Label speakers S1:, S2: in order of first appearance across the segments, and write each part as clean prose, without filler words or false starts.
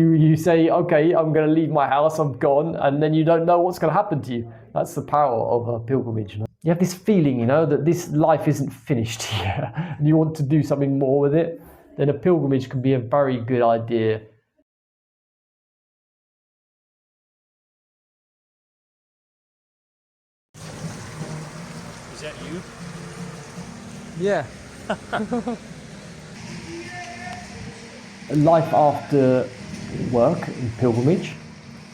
S1: You say, okay, I'm going to leave my house, I'm gone, and then you don't know what's going to happen to you. That's the power of a pilgrimage. You have this feeling, that this life isn't finished here, and you want to do something more with it. Then a pilgrimage can be a very good idea.
S2: Is that you?
S1: Yeah. Life after work in pilgrimage.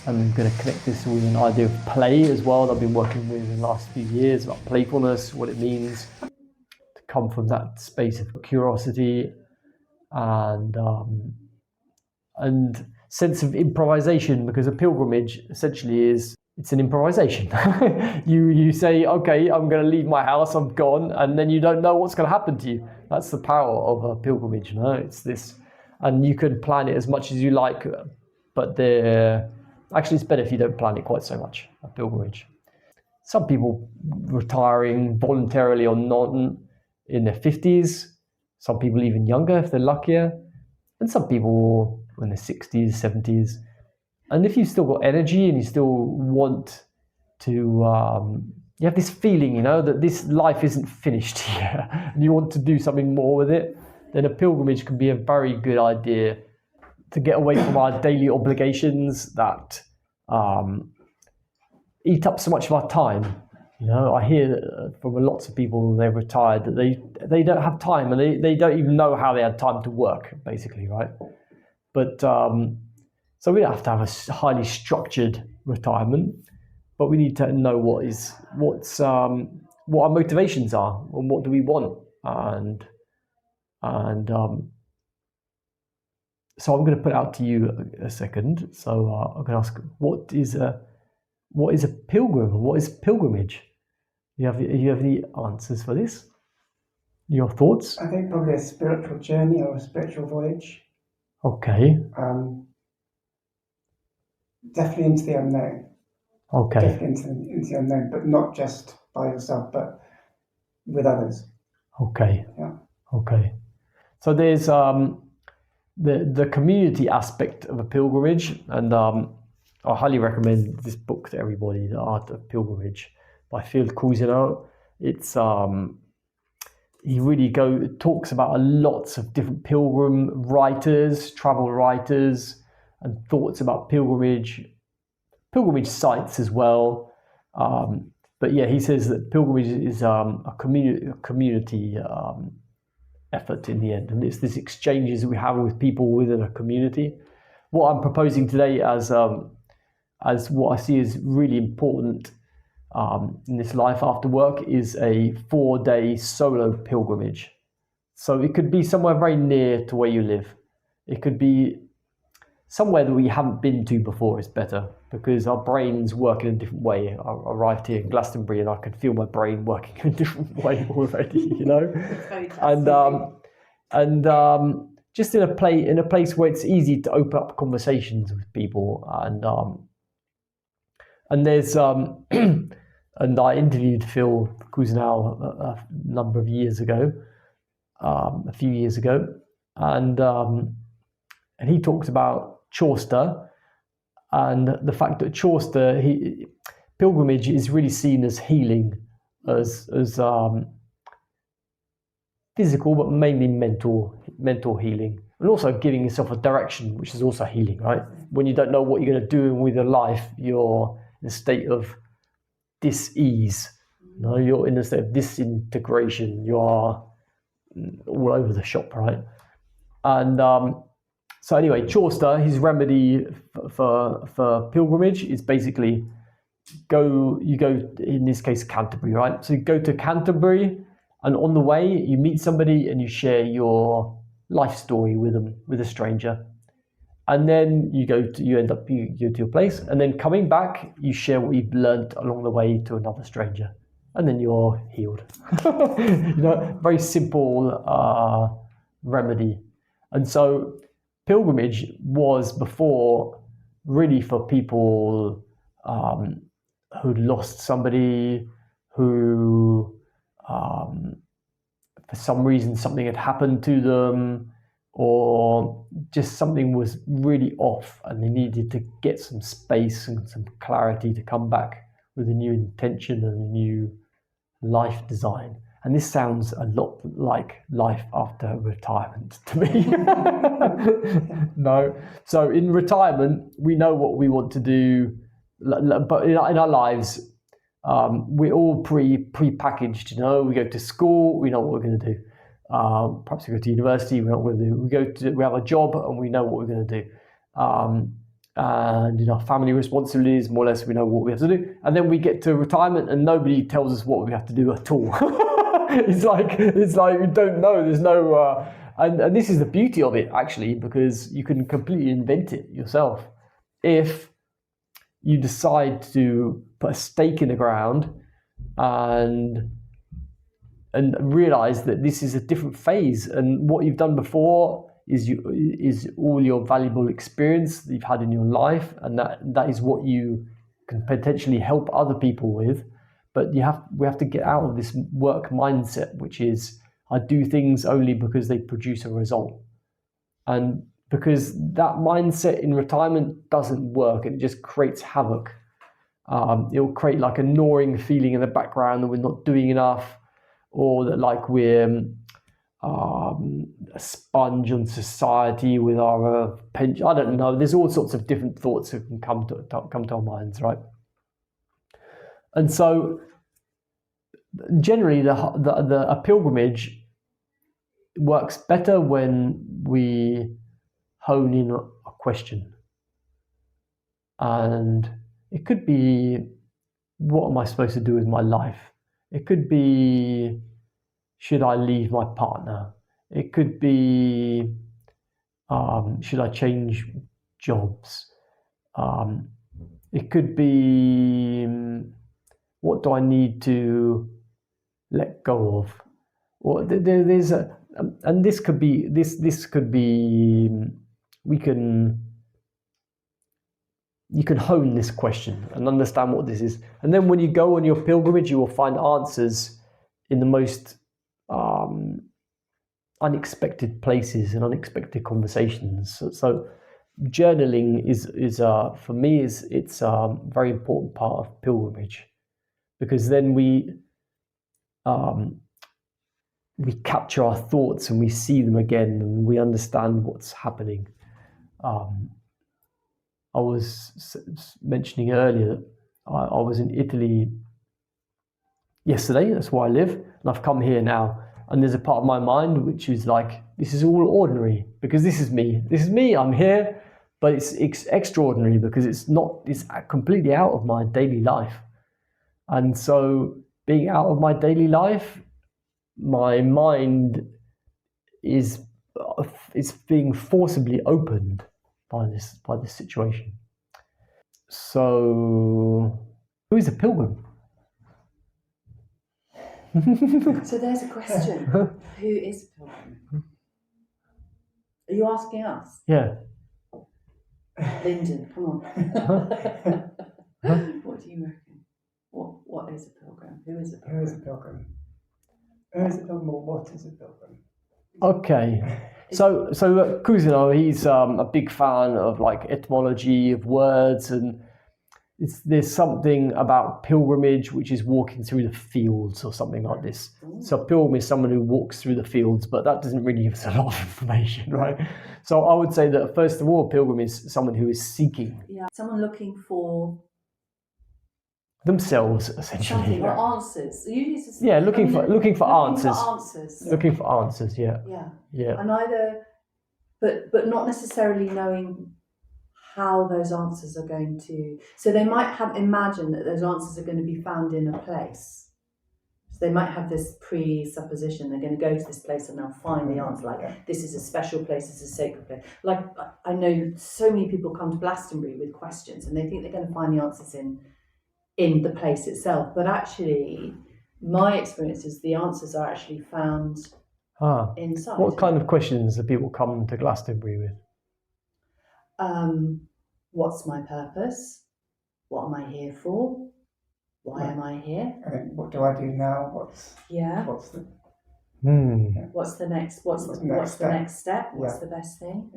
S1: I'm going to connect this with an idea of play as well that I've been working with in the last few years, about playfulness, what it means to come from that space of curiosity and sense of improvisation, because a pilgrimage essentially it's an improvisation. you say, okay, I'm going to leave my house, I'm gone, and then you don't know what's going to happen to you. That's the power of a pilgrimage. It's this, and you can plan it as much as you like, but actually it's better if you don't plan it quite so much. A pilgrimage. Some people retiring voluntarily or not in their 50s. Some people even younger if they're luckier, and some people in their 60s, 70s. And if you've still got energy and you still want to, you have this feeling, that this life isn't finished here, and you want to do something more with it, then a pilgrimage can be a very good idea to get away from our daily obligations that eat up so much of our time. I hear from lots of people they're retired that they don't have time, and they don't even know how they had time to work, basically, right? But so we don't have to have a highly structured retirement, but we need to know what our motivations are and what do we want, and so I'm going to put it out to you a second. So I'm going to ask, what is a pilgrim? What is pilgrimage? You have the answers for this? Your thoughts?
S3: I think probably a spiritual journey or a spiritual voyage.
S1: Okay.
S3: Definitely into the unknown.
S1: Okay.
S3: Definitely into the unknown, but not just by yourself, but with others.
S1: Okay.
S3: Yeah.
S1: Okay. So there's the community aspect of a pilgrimage, and I highly recommend this book to everybody, The Art of Pilgrimage by Phil Cousineau. It's he really talks about lots of different pilgrim writers, travel writers, and thoughts about pilgrimage sites as well. But yeah, he says that pilgrimage is a community effort in the end, and it's this exchanges that we have with people within a community. What I'm proposing today as what I see as really important in this life after work is a 4-day solo pilgrimage. So it could be somewhere very near to where you live. It could be somewhere that we haven't been to before is better, because our brains work in a different way. I arrived here in Glastonbury and I can feel my brain working in a different way already, and just in a place where it's easy to open up conversations with people, and there's and I interviewed Phil Cousineau a number of years ago, a few years ago, and he talked about Chaucer, and the fact that Chaucer, pilgrimage is really seen as healing, as physical, but mainly mental healing, and also giving yourself a direction, which is also healing, right? When you don't know what you're going to do with your life, you're in a state of dis-ease. You're in a state of disintegration. You are all over the shop, right? And so anyway, Chaucer, his remedy for pilgrimage is basically you go, in this case, Canterbury, right? So you go to Canterbury, and on the way you meet somebody and you share your life story with them, with a stranger. And then you go to your place, and then coming back, you share what you've learned along the way to another stranger, and then you're healed. Very simple remedy. And so pilgrimage was before really for people who'd lost somebody, who for some reason something had happened to them, or just something was really off and they needed to get some space and some clarity to come back with a new intention and a new life design. And this sounds a lot like life after retirement to me. No. So in retirement, we know what we want to do, but in our lives, we're all pre-packaged. We go to school, we know what we're going to do. Perhaps we go to university, we know what we're going to do. We have a job and we know what we're going to do. And family responsibilities, more or less, we know what we have to do. And then we get to retirement and nobody tells us what we have to do at all. It's like we don't know. There's no, and this is the beauty of it actually, because you can completely invent it yourself if you decide to put a stake in the ground and realize that this is a different phase, and what you've done before is all your valuable experience that you've had in your life, and that is what you can potentially help other people with. But we have to get out of this work mindset, which is I do things only because they produce a result, and because that mindset in retirement doesn't work, it just creates havoc. It'll create like a gnawing feeling in the background that we're not doing enough, or that like we're a sponge on society with our pension. I don't know. There's all sorts of different thoughts that can come to our minds, right? And so, generally, a pilgrimage works better when we hone in a question, and it could be, what am I supposed to do with my life? It could be, should I leave my partner? It could be, should I change jobs? It could be, what do I need to let go of? Or there's and this could be you can hone this question and understand what this is, and then when you go on your pilgrimage, you will find answers in the most unexpected places and unexpected conversations. So journaling is for me it's a very important part of pilgrimage, because then we capture our thoughts and we see them again and we understand what's happening. I was mentioning earlier that I was in Italy yesterday. That's where I live, and I've come here now. And there's a part of my mind which is like, this is all ordinary because this is me. This is me. I'm here, but it's extraordinary because it's completely out of my daily life. And so, being out of my daily life, my mind is being forcibly opened by this situation. So, who is a pilgrim?
S4: So there's a question. Who is a pilgrim? Are you asking us?
S1: Yeah.
S4: Lyndon, come on. What do you reckon? What is a pilgrim? Who is a pilgrim?
S3: Who is a pilgrim? Who is a pilgrim, or what is a pilgrim?
S1: Okay. So Cousineau, he's a big fan of like etymology of words, and there's something about pilgrimage which is walking through the fields or something like this. So pilgrim is someone who walks through the fields, but that doesn't really give us a lot of information, right? So I would say that first of all, pilgrim is someone who is seeking.
S4: Yeah, someone looking for
S1: themselves, essentially.
S4: something, or answers.
S1: Yeah, looking for answers. Looking for answers, yeah.
S4: Yeah. And but not necessarily knowing how those answers are going to. So they might have imagined that those answers are going to be found in a place. So they might have this presupposition they're going to go to this place and they'll find the answer. Like, this is a special place, it's a sacred place. Like, I know so many people come to Glastonbury with questions and they think they're going to find the answers in the place itself. But actually, my experience is the answers are actually found inside.
S1: What kind of questions do people come to Glastonbury with?
S4: What's my purpose? What am I here for? Why am I here?
S3: What do I do now?
S4: What's the next? What's the next step? What's the best thing?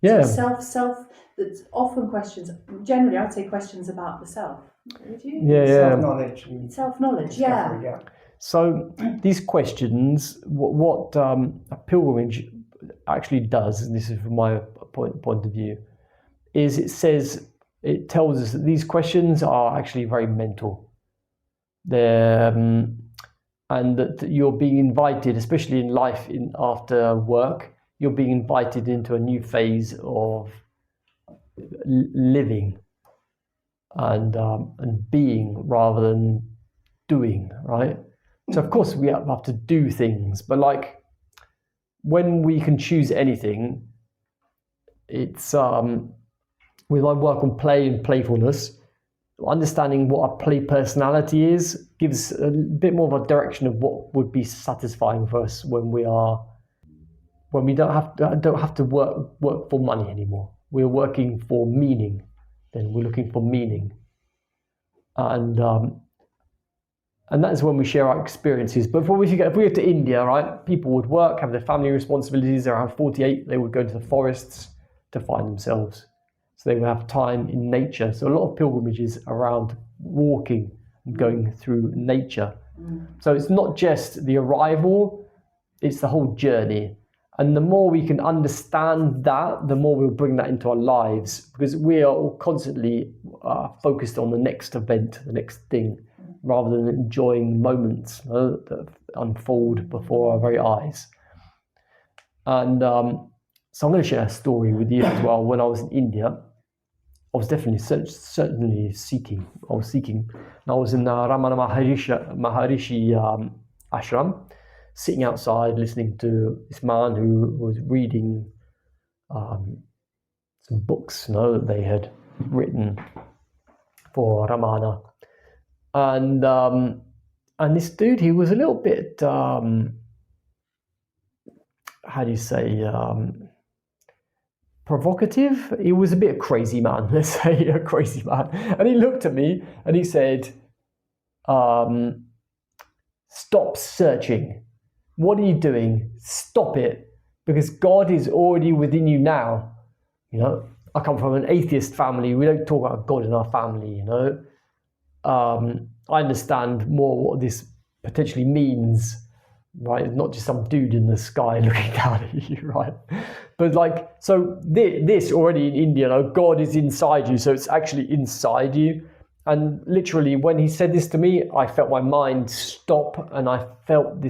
S1: Yeah.
S4: So self. That's often questions. Generally, I'd say questions about the self. Would you?
S3: Self-knowledge.
S4: Self-knowledge. Yeah.
S1: So these questions, what a pilgrimage actually does, and this is from my point of view, is it tells us that these questions are actually very mental. They're and that you're being invited, especially in life, after work, you're being invited into a new phase of living and being rather than doing, right? So of course we have to do things, but like when we can choose anything, it's with my work on play and playfulness, understanding what a play personality is gives a bit more of a direction of what would be satisfying for us when we don't have to work for money anymore. We're working for meaning. Then we're looking for meaning, and that's when we share our experiences. But if we go to India, right, people would work, have their family responsibilities. Around 48, they would go to the forests to find themselves. So they would have time in nature. So a lot of pilgrimages around walking and going through nature. So it's not just the arrival, it's the whole journey. And the more we can understand that, the more we'll bring that into our lives, because we are all constantly focused on the next event, the next thing, rather than enjoying moments that unfold before our very eyes. And so I'm going to share a story with you as well. When I was in India, I was definitely certainly seeking. I was seeking. And I was in the Ramana Maharishi ashram, sitting outside listening to this man who was reading some books, that they had written for Ramana, and this dude, he was a little bit how do you say, provocative. He was a bit crazy man, let's say, a crazy man. And he looked at me and he said, stop searching. What are you doing? Stop it, because God is already within you now. I come from an atheist family. We don't talk about God in our family, I understand more what this potentially means, right? It's not just some dude in the sky looking down at you, right? But so this already in India, God is inside you, so it's actually inside you. And literally, when he said this to me, I felt my mind stop, and I felt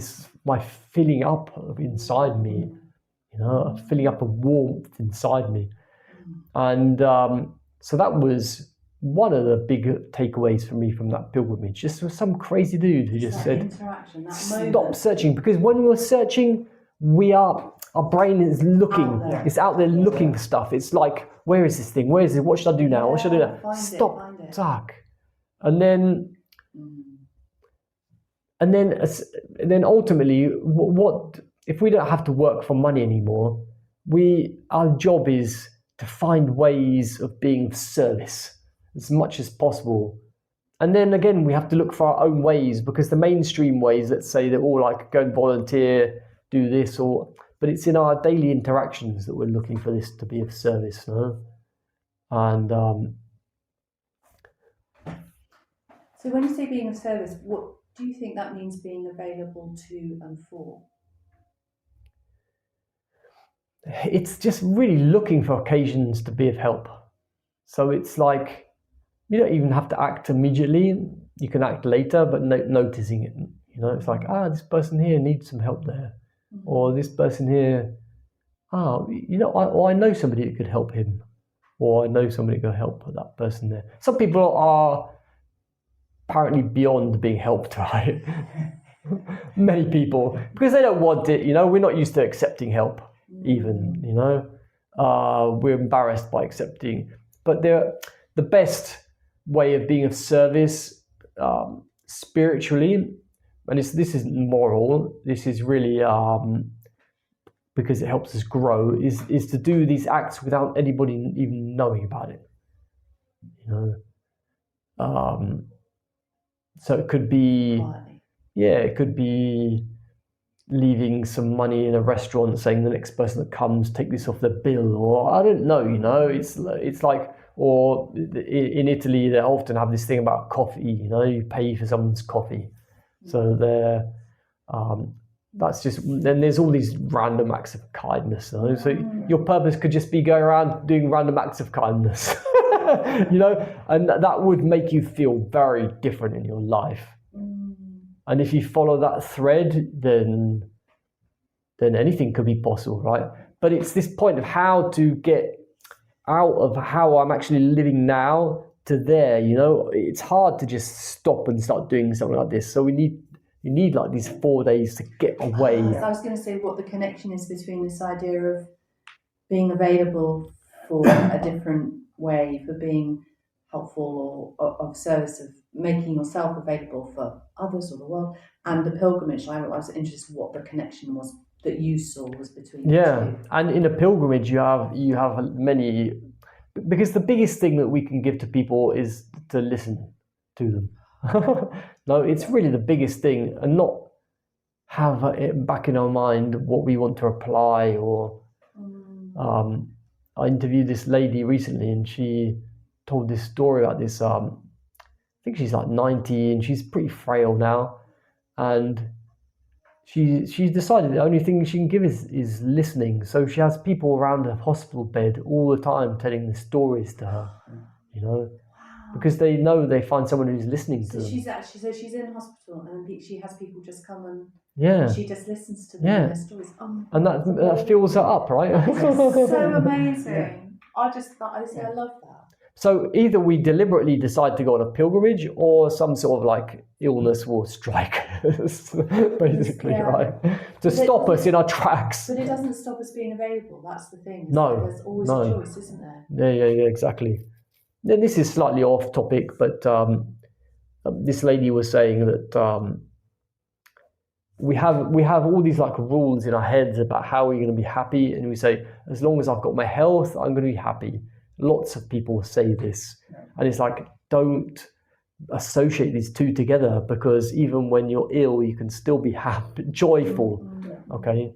S1: my filling up of inside me, a filling up of warmth inside me. And so that was one of the big takeaways for me from that pilgrimage. Just was some crazy dude who just said, stop searching. Because when we're searching, our brain is looking. It's out there looking for stuff. It's like, where is this thing? Where is it? What should I do now? What should I do now? Stop, Zach. And then ultimately, what if we don't have to work for money anymore? Our job is to find ways of being of service as much as possible. And then again, we have to look for our own ways, because the mainstream ways, let's say, they're all like go and volunteer, do this, but it's in our daily interactions that we're looking for this to be of service, And
S4: so when you say being of service, what do you think that means, being available to and for?
S1: It's just really looking for occasions to be of help. So it's like, you don't even have to act immediately. You can act later, but noticing it. It's like, this person here needs some help there. Mm-hmm. Or this person here, I know somebody that could help him. Or I know somebody that could help that person there. Some people are apparently beyond being helped, right? Many people, because they don't want it, we're not used to accepting help, even, we're embarrassed by accepting. But the best way of being of service spiritually, and this isn't moral, this is really because it helps us grow, is to do these acts without anybody even knowing about it. So it could be,
S4: quietly.
S1: it could be leaving some money in a restaurant, saying the next person that comes, take this off the bill, or I don't know, it's like, or in Italy, they often have this thing about coffee, you pay for someone's coffee. So that's just, then there's all these random acts of kindness. So your purpose could just be going around doing random acts of kindness, and that would make you feel very different in your life. And if you follow that thread, then anything could be possible, right? But it's this point of how to get out of how I'm actually living now to there, It's hard to just stop and start doing something like this. So you need like these 4 days to get away.
S4: I was going to say what the connection is between this idea of being available for a different way, for being helpful or of service, of making yourself available for others or the world, and the pilgrimage. I was interested in what the connection was that you saw was between the two.
S1: And in a pilgrimage you have many, because the biggest thing that we can give to people is to listen to them. No, it's really the biggest thing, and not have it back in our mind what we want to apply. Or I interviewed this lady recently, and she told this story about this. I think she's like 90, and she's pretty frail now, and she decided the only thing she can give is listening. So she has people around her hospital bed all the time telling the stories to her, because they know they find someone who's listening to them.
S4: She's in hospital, and she has people just come and she just listens to them and their stories.
S1: And that fills her up, right?
S4: So amazing. I love that.
S1: So either we deliberately decide to go on a pilgrimage, or some sort of like illness will strike us, basically, right? To stop us in our tracks.
S4: But it doesn't stop us being available. That's the thing.
S1: No.
S4: There's always a choice, isn't there?
S1: Yeah, exactly. Then this is slightly off topic, but this lady was saying that we have all these like rules in our heads about how we're going to be happy, and we say, as long as I've got my health, I'm going to be happy. Lots of people say this, and it's like, don't associate these two together, because even when you're ill, you can still be happy, joyful. Okay.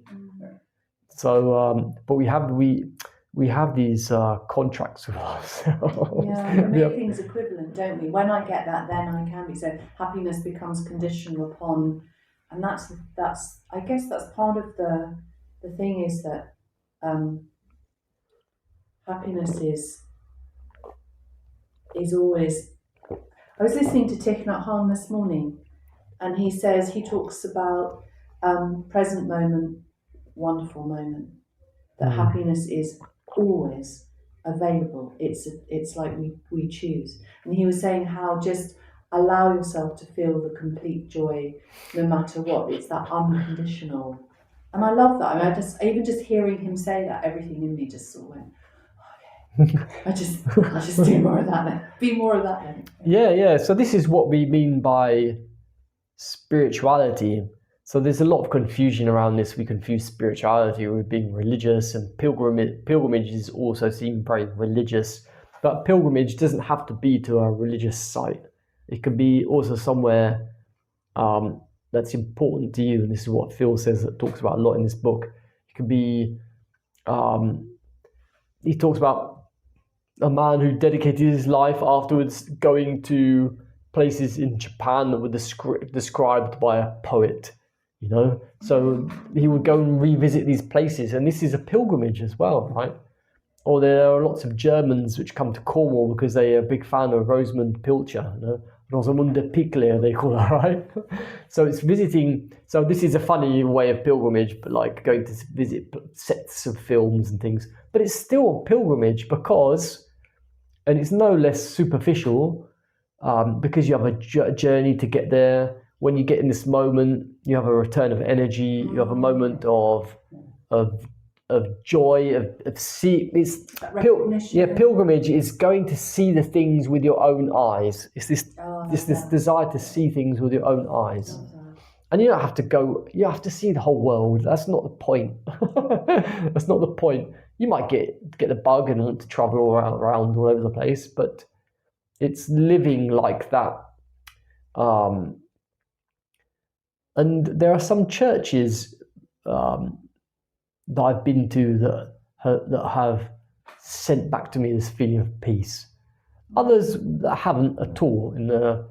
S1: So, but we have these contracts with ourselves.
S4: Yeah, we make things equivalent, don't we? When I get that, then I can be. So happiness becomes conditional upon, and that's I guess that's part of the thing is that happiness is always. I was listening to Thich Nhat Hanh this morning, and he talks about present moment, wonderful moment. That happiness is always available. It's like we choose. And he was saying how just allow yourself to feel the complete joy, no matter what. It's that unconditional. And I love that. I mean, even just hearing him say that, everything in me just sort of went, I just do more of that then. Be more of that then.
S1: Yeah. So this is what we mean by spirituality. So there's a lot of confusion around this. We confuse spirituality with being religious, and pilgrimages also seem very religious. But pilgrimage doesn't have to be to a religious site. It can be also somewhere that's important to you. And this is what Phil says, that talks about a lot in this book. It can be, he talks about a man who dedicated his life afterwards going to places in Japan that were described by a poet, So he would go and revisit these places, and this is a pilgrimage as well, right? Or there are lots of Germans which come to Cornwall because they are a big fan of Rosamund Pilcher, Rosamunde Pilcher, they call her, right? So it's visiting. So this is a funny way of pilgrimage, but like going to visit sets of films and things. But it's still a pilgrimage because, and it's no less superficial, because you have a journey to get there. When you get in this moment, you have a return of energy. You have a moment of joy, of see. Pilgrimage is going to see the things with your own eyes. It's this desire to see things with your own eyes. And you don't have to go. You have to see the whole world. That's not the point. That's not the point. You might get the bug and want to travel around all over the place, but it's living like that. And there are some churches that I've been to that have sent back to me this feeling of peace. Others that haven't at all. In the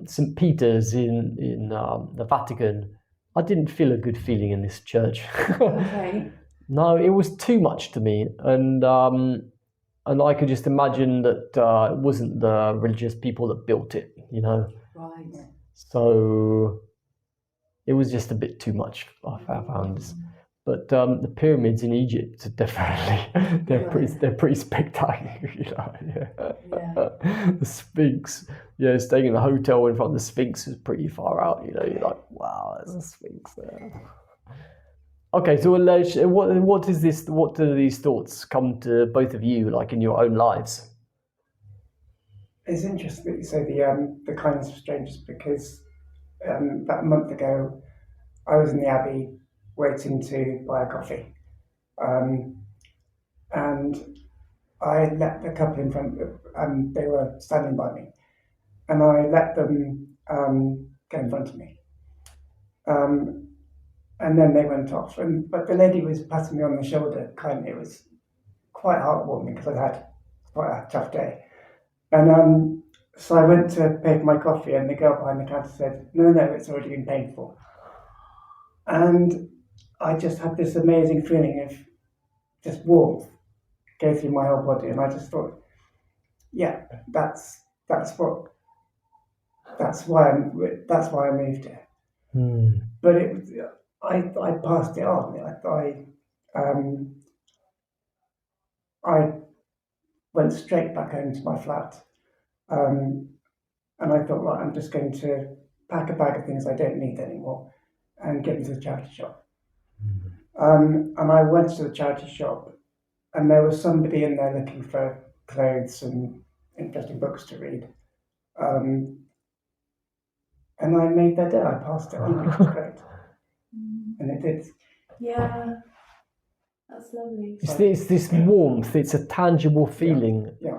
S1: St. Peter's in the Vatican, I didn't feel a good feeling in this church.
S4: Okay.
S1: No, it was too much to me, and I could just imagine that it wasn't the religious people that built it, you know.
S4: Right.
S1: So it was just a bit too much. I found this. But the pyramids in Egypt are definitely they're pretty spectacular, you know.
S4: Yeah.
S1: The Sphinx, staying in a hotel in front of the Sphinx is pretty far out, you know. You're like, wow, there's a Sphinx there. Okay, so what is this? What do these thoughts come to both of you, like in your own lives?
S3: It's interesting that you say the kindness of strangers, because about a month ago I was in the Abbey waiting to buy a coffee, and I let the couple in front, and they were standing by me, and I let them go in front of me, and then they went off. But the lady was patting me on the shoulder, kindly. It was quite heartwarming because I'd had quite a tough day, and so I went to pay for my coffee, and the girl behind the counter said, "No, it's already been paid for." And I just had this amazing feeling of just warmth go through my whole body, and I just thought, yeah, that's why I moved here. But it was, I passed it on. I went straight back home to my flat, and I thought, right, I'm just going to pack a bag of things I don't need anymore and get into the charity shop. And I went to the charity shop, and there was somebody in there looking for clothes and interesting books to read. And I made their day. I passed it on. It was great. And it did.
S4: Yeah. That's lovely.
S1: It's this warmth. It's a tangible feeling.
S3: Yeah.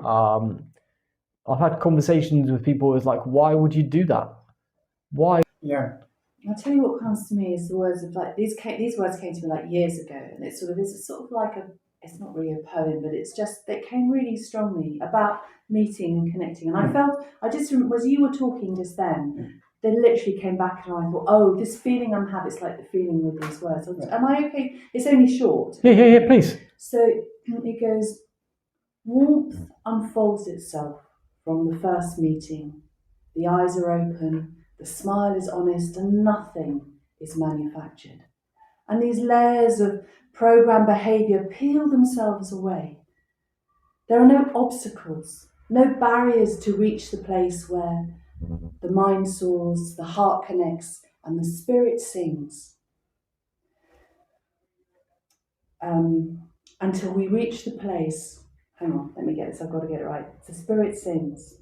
S1: I've had conversations with people who's like, why would you do that? Why?
S3: Yeah.
S4: I'll tell you what comes to me is the words of these words came to me like years ago, and it's sort of like it's not really a poem, but it came really strongly about meeting and connecting. And I just remember, as you were talking just then, they literally came back, and I thought, oh, this feeling I'm having, it's like the feeling with these words. Am I okay? It's only short.
S1: Yeah, please.
S4: So it goes, warmth unfolds itself from the first meeting. The eyes are open, the smile is honest, and nothing is manufactured. And these layers of programmed behaviour peel themselves away. There are no obstacles, no barriers to reach the place where the mind soars, the heart connects, and the spirit sings. Until we reach the place, hang on, let me get this, I've got to get it right. The spirit sings.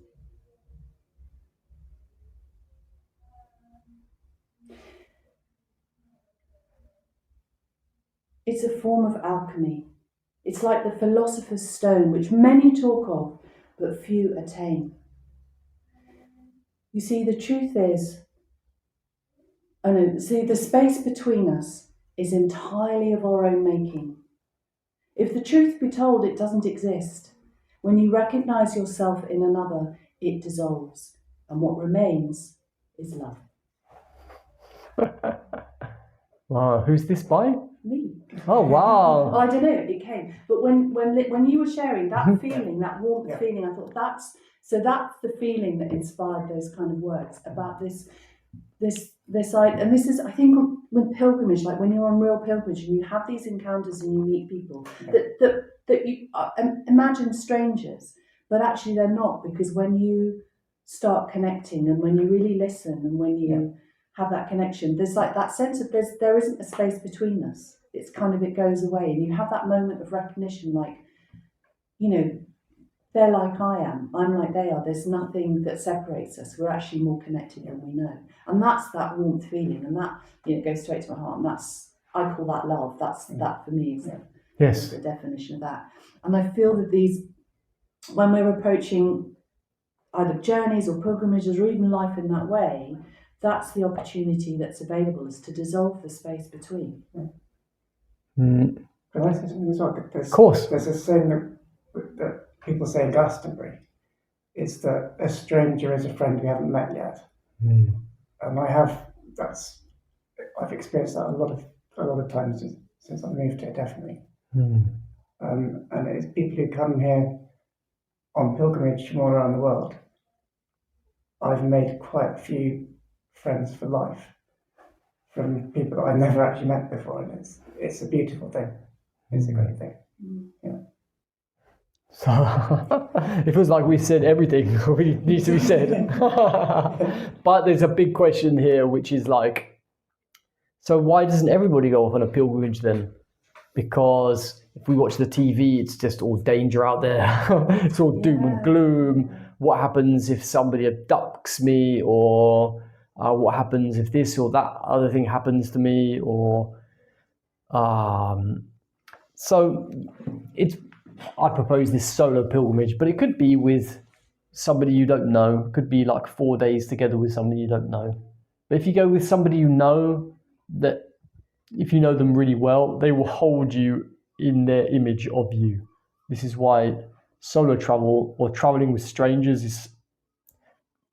S4: It's a form of alchemy. It's like the philosopher's stone, which many talk of, but few attain. You see, the truth is, the space between us is entirely of our own making. If the truth be told, it doesn't exist. When you recognise yourself in another, it dissolves, and what remains is love.
S1: Wow, who's this by?
S4: Me.
S1: Oh, wow.
S4: I don't know, it came. But when you were sharing that feeling, that warmth feeling, I thought that's the feeling that inspired those kind of words about this side. And this is, I think, with pilgrimage, like when you're on real pilgrimage and you have these encounters and you meet people that you imagine strangers, but actually they're not, because when you start connecting and when you really listen and when you have that connection, there's like that sense of there isn't a space between us. It's kind of, it goes away, and you have that moment of recognition, like, you know, they're like I am, I'm like they are. There's nothing that separates us. We're actually more connected than we know, and that's that warmth feeling, and that, you know, goes straight to my heart. And that's, I call that love. That's that for me is the definition of that. And I feel that when we're approaching either journeys or pilgrimages or even life in that way, that's the opportunity that's available, is to dissolve the space between.
S1: Mm.
S3: Can I say something as well?
S1: Of course.
S3: There's a saying that people say in Glastonbury. It's that a stranger is a friend we haven't met yet.
S1: Mm.
S3: And I've experienced that a lot of times since I moved here, definitely.
S1: Mm.
S3: And it's people who come here on pilgrimage from all around the world. I've made quite a few friends for life from people that I never actually met before, and it's a beautiful thing. It's a great thing. Yeah.
S1: So it feels like we said everything really needs to be said. But there's a big question here, which is like, so why doesn't everybody go off on a pilgrimage then? Because if we watch the TV, it's just all danger out there. It's all doom and gloom. What happens if somebody abducts me, or what happens if this or that other thing happens to me, or so it's. I propose this solo pilgrimage, but it could be with somebody you don't know. It could be like 4 days together with somebody you don't know. But if you go with somebody you know, that if you know them really well, they will hold you in their image of you. This is why solo travel or traveling with strangers is.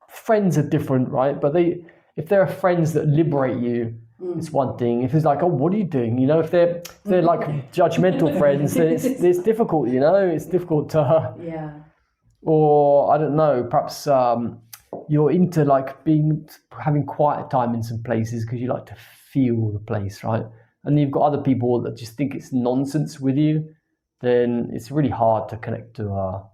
S1: Friends are different, right? But if there are friends that liberate you, it's one thing. If it's like, oh, what are you doing? You know, if they're like judgmental friends, then it's difficult. You know, it's difficult to.
S4: Yeah.
S1: Or I don't know, perhaps you're into like having quiet time in some places because you like to feel the place, right? And you've got other people that just think it's nonsense with you. Then it's really hard to connect to a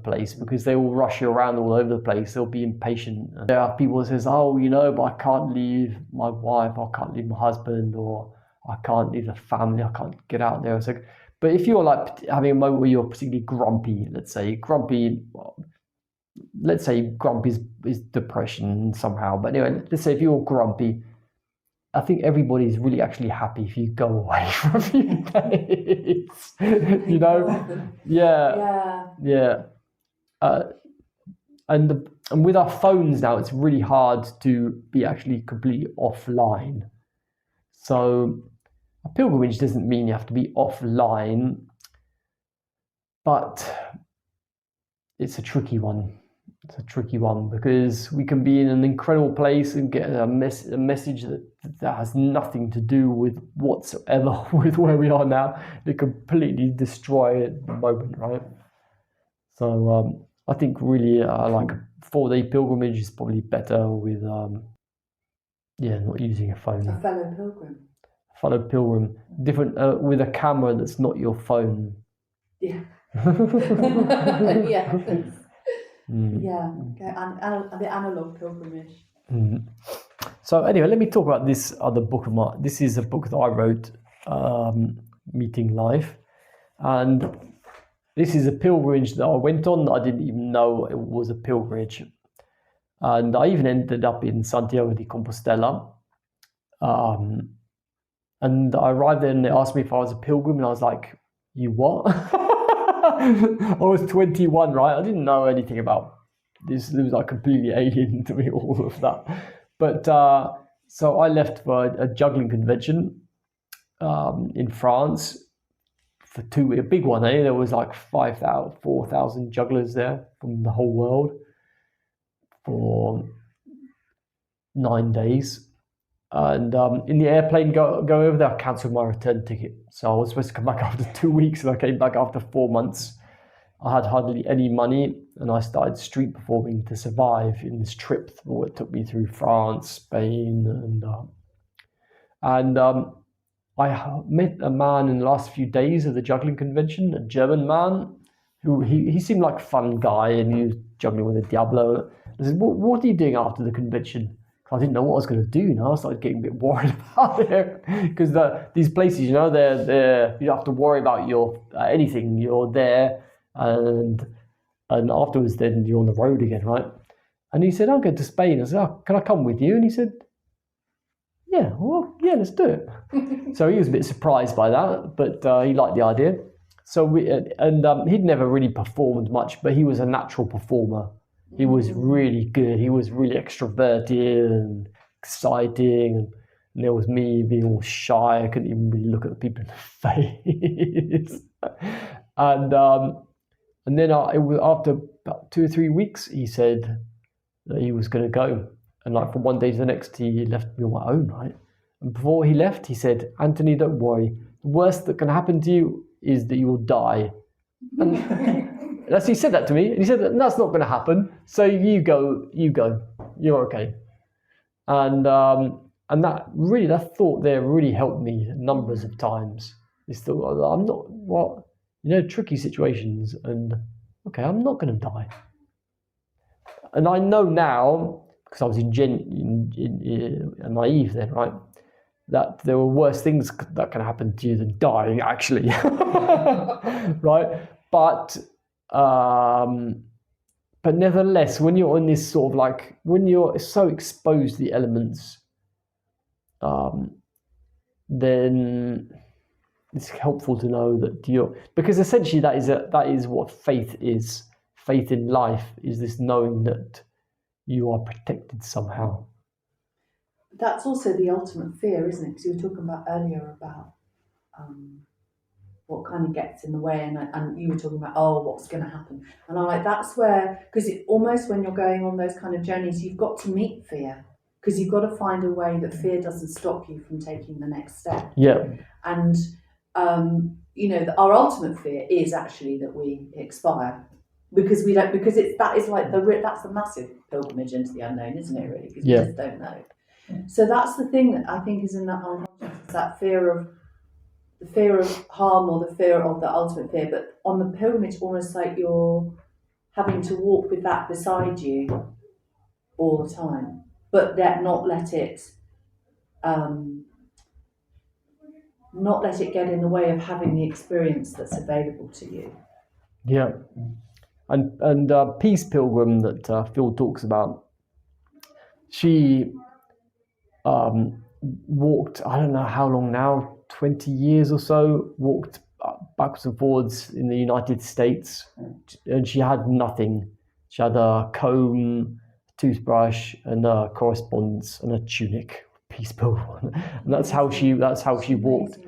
S1: place because they will rush you around all over the place. They'll be impatient. And there are people that says, oh, you know, but I can't leave my wife, I can't leave my husband, or I can't leave the family, I can't get out there. It's like, but if you're like having a moment where you're particularly grumpy, let's say grumpy is depression somehow. But anyway, let's say if you're grumpy, I think everybody's really actually happy if you go away for a few days. You know? Yeah. And with our phones now, it's really hard to be actually completely offline. So a pilgrimage doesn't mean you have to be offline, but it's a tricky one. It's a tricky one because we can be in an incredible place and get a message that has nothing to do with whatsoever with where we are now. It completely destroy the moment, right? So I think really like a 4-day pilgrimage is probably better with not using a phone.
S4: A fellow pilgrim.
S1: Fellow pilgrim, different with a camera that's not your phone.
S4: Yeah. Yeah. Yeah. Okay. And the analog pilgrimage.
S1: So anyway, let me talk about this other book of mine. This is a book that I wrote, Meeting Life, and this is a pilgrimage that I went on. I didn't even know it was a pilgrimage. And I even ended up in Santiago de Compostela. And I arrived there and they asked me if I was a pilgrim. And I was like, you what? I was 21, right? I didn't know anything about this. It was like completely alien to me, all of that. But so I left for a juggling convention in France. For a big one, eh? There was like 4,000 jugglers there from the whole world for 9 days. And in the airplane go over there, I cancelled my return ticket. So I was supposed to come back after 2 weeks and I came back after 4 months. I had hardly any money and I started street performing to survive in this trip. It took me through France, Spain, and I met a man in the last few days of the juggling convention, a German man, who he seemed like a fun guy and he was juggling with a Diablo. I said, what are you doing after the convention? I didn't know what I was going to do. I started getting a bit worried about it because these places, they're you don't have to worry about your anything. You're there, and afterwards, then you're on the road again, right? And he said, "I'll go to Spain." I said, "Oh, can I come with you?" And he said, "Yeah, let's do it." So he was a bit surprised by that, but he liked the idea. So he'd never really performed much, but he was a natural performer. He was really good. He was really extroverted and exciting. And there was me being all shy. I couldn't even really look at the people in the face. And then after about 2 or 3 weeks, he said that he was going to go. And like from one day to the next, he left me on my own, right? And before he left, he said, "Anthony, don't worry. The worst that can happen to you is that you will die." And he said that to me. And he said, "That's not going to happen. So you go, you're okay." And that thought there really helped me numbers of times. This thought, I'm not, tricky situations, and okay, I'm not going to die. And I know now, because I was naive then, right, that there were worse things that can happen to you than dying, actually. Right? But nevertheless, when you're on this sort of like, when you're so exposed to the elements, then it's helpful to know that because essentially that is what faith is. Faith in life is this knowing that you are protected somehow.
S4: That's also the ultimate fear, isn't it? Because you were talking about earlier about what kind of gets in the way, and you were talking about, what's going to happen. And I'm like, that's where, because it almost when you're going on those kind of journeys, you've got to meet fear, because you've got to find a way that fear doesn't stop you from taking the next step.
S1: Yeah.
S4: And, our ultimate fear is actually that we expire. Because we don't, because that's the massive pilgrimage into the unknown, isn't it? Really, because we just don't know. So that's the thing that I think is in that unconscious, that fear of harm, or the fear of the ultimate fear. But on the pilgrimage, almost like you're having to walk with that beside you all the time, but not let it get in the way of having the experience that's available to you.
S1: Yeah. And Peace Pilgrim that Phil talks about, she walked, I don't know how long now, 20 years or so, walked backwards and forwards in the United States, and she had nothing. She had a comb, a toothbrush, and a correspondence, and a tunic. Peace Pilgrim, and that's how she walked.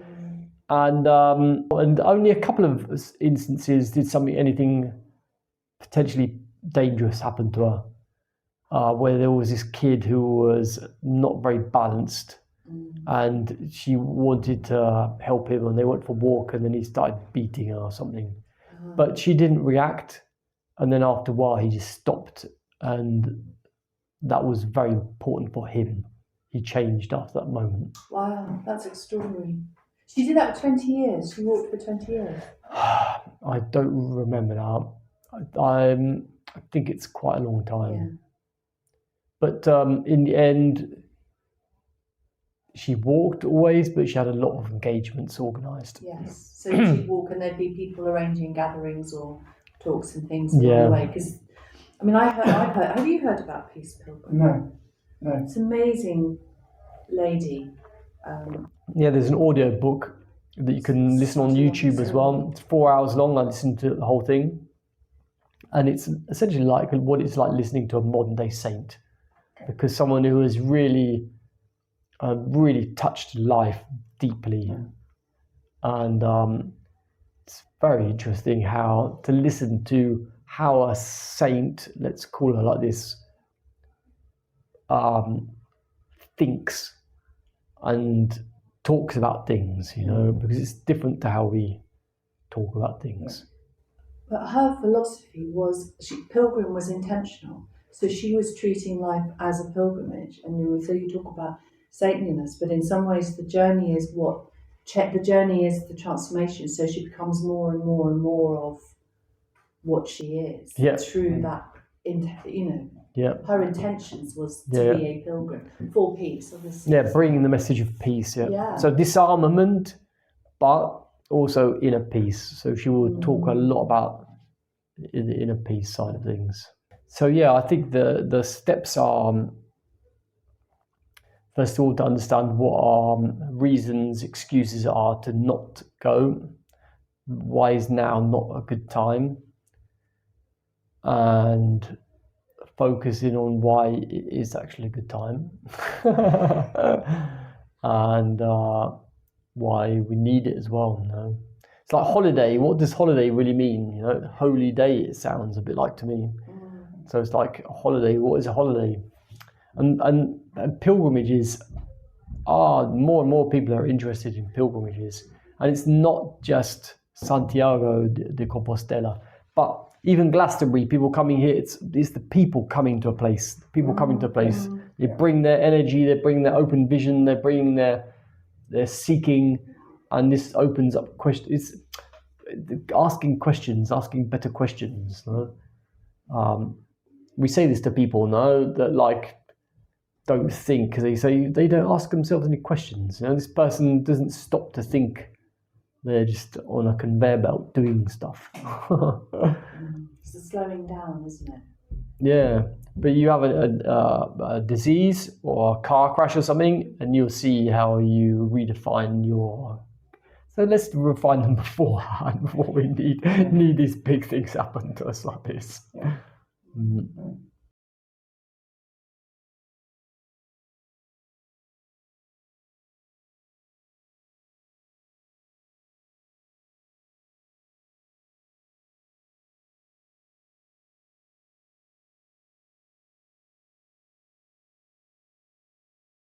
S1: And only a couple of instances did anything potentially dangerous happened to her, where there was this kid who was not very balanced, and she wanted to help him, and they went for a walk, and then he started beating her or something. But she didn't react, and then after a while he just stopped, and that was very important for him. He changed after that moment.
S4: Wow, that's extraordinary. She did that for 20 years. She walked for 20 years.
S1: I don't remember that. I think it's quite a long time. Yeah. But in the end, she walked always, but she had a lot of engagements organised.
S4: Yes. So she'd walk, and there'd be people arranging gatherings or talks and things along the way. Because, I've heard. Have you heard about Peace Pilgrim?
S3: No.
S4: It's an amazing lady.
S1: There's an audio book that you can listen on YouTube as well. It's 4 hours long. I listened to the whole thing. And it's essentially like what it's like listening to a modern day saint, because someone who has really, really touched life deeply. And it's very interesting how to listen to how a saint, let's call her like this, thinks and talks about things, because it's different to how we talk about things.
S4: But her philosophy was, pilgrim was intentional. So she was treating life as a pilgrimage. And so you talk about saintliness, but in some ways the journey is the transformation. So she becomes more and more and more of what she is through that, her intentions was to be a pilgrim for peace, obviously.
S1: Yeah, bringing the message of peace. Yeah. So disarmament, but also inner peace. So she will talk a lot about the inner peace side of things. So I think the steps are, first of all, to understand what our reasons, excuses are to not go. Why is now not a good time? And focusing on why it is actually a good time and why we need it as well. You know, it's like holiday. What does holiday really mean? You know, holy day. It sounds a bit like to me. So it's like a holiday. What is a holiday? And pilgrimages are more and more people are interested in pilgrimages, and it's not just Santiago de Compostela, but even Glastonbury. People coming here. It's the people coming to a place. People coming to a place. They bring their energy. They bring their open vision. They bring their seeking, and this opens up questions. It's asking questions, asking better questions. No? We say this to people, no, that like don't think, because they say they don't ask themselves any questions. You know, this person doesn't stop to think. They're just on a conveyor belt doing stuff.
S4: It's the slowing down, isn't it?
S1: Yeah, but you have a disease or a car crash or something, and you'll see how you redefine your. So let's refine them beforehand before we need these big things happen to us like this.
S3: Yeah.
S1: Mm.